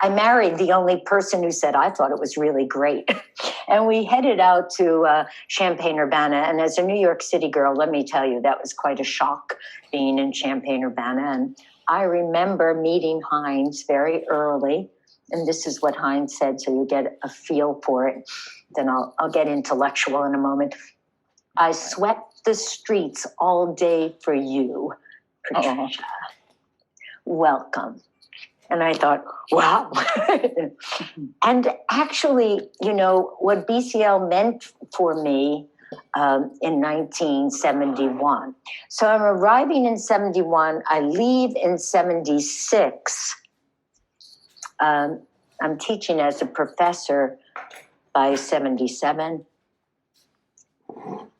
I married the only person who said, I thought it was really great. And we headed out to Champaign-Urbana. And as a New York City girl, let me tell you, that was quite a shock being in Champaign-Urbana. And I remember meeting Heinz very early. And this is what Heinz said, so you get a feel for it. Then I'll get intellectual in a moment. I swept the streets all day for you, Patricia. Welcome. And I thought, wow. And actually, you know, what BCL meant for me in 1971. So I'm arriving in 71. I leave in 76. I'm teaching as a professor by 77.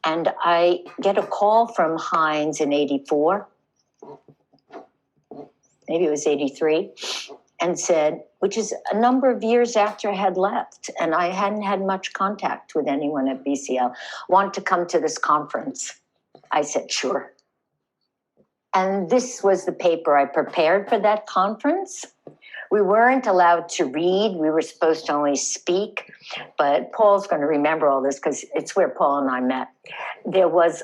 And I get a call from Heinz in 84. Maybe it was 83, and said, which is a number of years after I had left, and I hadn't had much contact with anyone at BCL, want to come to this conference? I said, sure. And this was the paper I prepared for that conference. We weren't allowed to read. We were supposed to only speak, but Paul's going to remember all this because it's where Paul and I met. There was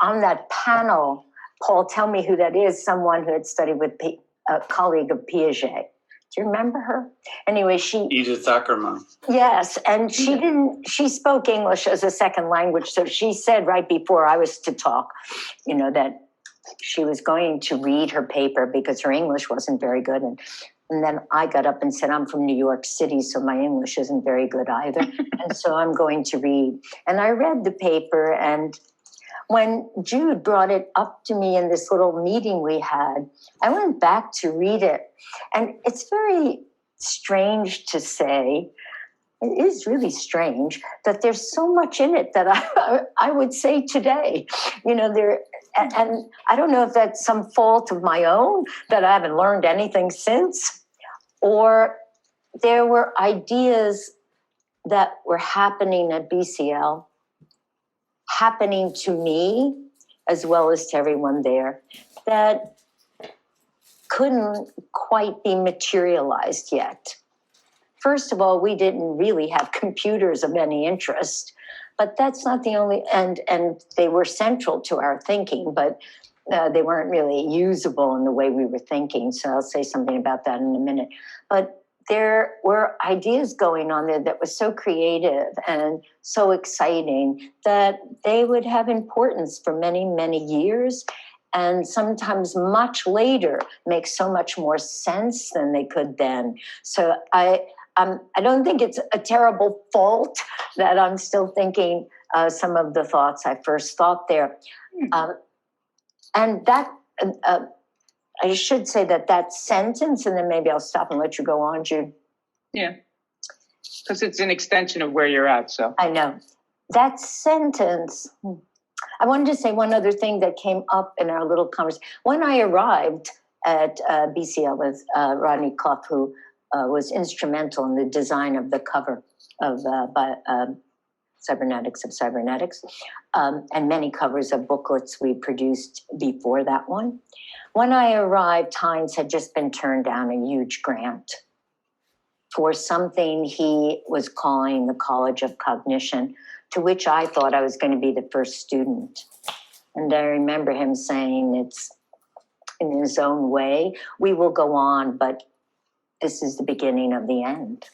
on that panel, Paul, tell me who that is, someone who had studied with a colleague of Piaget. Do you remember her? Anyway, Edith Ackerman. Yes, and she spoke English as a second language, so she said right before I was to talk, you know, that she was going to read her paper because her English wasn't very good. And then I got up and said, I'm from New York City, so my English isn't very good either. And so I'm going to read. And I read the paper, and when Jude brought it up to me in this little meeting we had, I went back to read it. And it's very strange to say, it is really strange that there's so much in it that I would say today. You know, and I don't know if that's some fault of my own that I haven't learned anything since, or there were ideas that were happening at BCL, happening to me as well as to everyone there, that couldn't quite be materialized yet. First of all, we didn't really have computers of any interest, but that's not the only, and they were central to our thinking, but they weren't really usable in the way we were thinking. So I'll say something about that in a minute. But there were ideas going on there that was so creative and so exciting that they would have importance for many, many years, and sometimes much later make so much more sense than they could then. So I don't think it's a terrible fault that I'm still thinking some of the thoughts I first thought there. And that, I should say that sentence, and then maybe I'll stop and let you go on, Jude. Yeah, because it's an extension of where you're at, so. I know. That sentence, I wanted to say one other thing that came up in our little conversation. When I arrived at BCL with Rodney Clough, who was instrumental in the design of the cover of Cybernetics of Cybernetics, and many covers of booklets we produced before that one. When I arrived, Heinz had just been turned down a huge grant for something he was calling the College of Cognition, to which I thought I was going to be the first student. And I remember him saying, it's in his own way, we will go on, but this is the beginning of the end.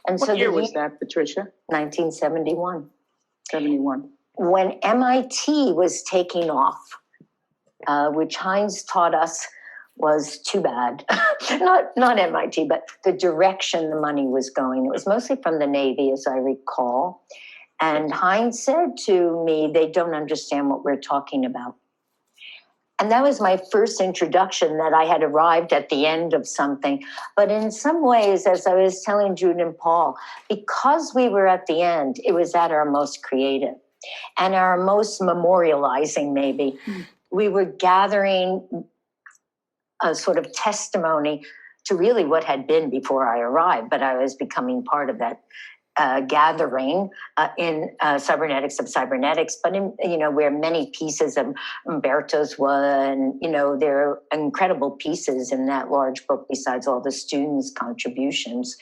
And what year was that, Patricia? 1971. 71. When MIT was taking off, which Heinz taught us was too bad. not MIT, but the direction the money was going. It was mostly from the Navy, as I recall. And Heinz said to me, they don't understand what we're talking about. And that was my first introduction, that I had arrived at the end of something. But in some ways, as I was telling Jude and Paul, because we were at the end, it was at our most creative and our most memorializing, maybe. We were gathering a sort of testimony to really what had been before I arrived, but I was becoming part of that gathering in Cybernetics of Cybernetics, but in, where many pieces of Umberto's one, there are incredible pieces in that large book besides all the students' contributions.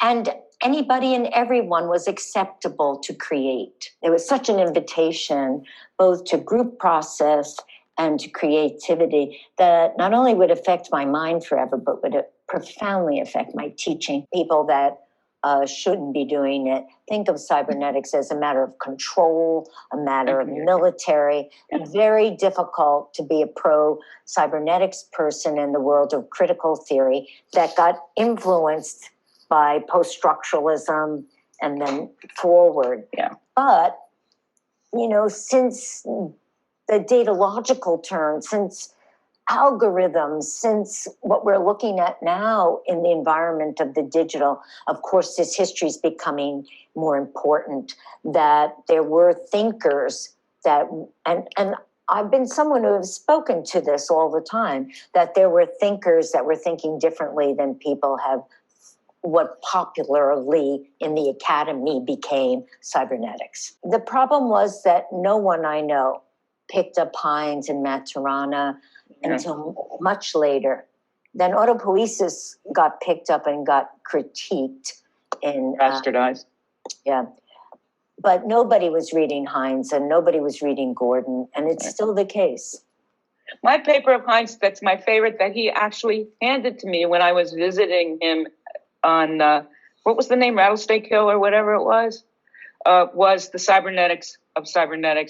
And anybody and everyone was acceptable to create. There was such an invitation both to group process and to creativity that not only would affect my mind forever, but would profoundly affect my teaching. People that shouldn't be doing it think of cybernetics as a matter of control, a matter of military. Very difficult to be a pro-cybernetics person in the world of critical theory that got influenced by post-structuralism and then forward. Yeah. But, since the datalogical turn, since algorithms, since what we're looking at now in the environment of the digital, of course, this history is becoming more important, that there were thinkers that, and I've been someone who has spoken to this all the time, that there were thinkers that were thinking differently than people have, what popularly in the academy became cybernetics. The problem was that no one I know picked up Hines and Maturana until much later. Then autopoiesis got picked up and got critiqued in bastardized. But nobody was reading Hines and nobody was reading Gordon, and it's still the case. My paper of Hines, that's my favorite, that he actually handed to me when I was visiting him on, what was the name, Rattlesnake Hill or whatever it was the Cybernetics of Cybernetics.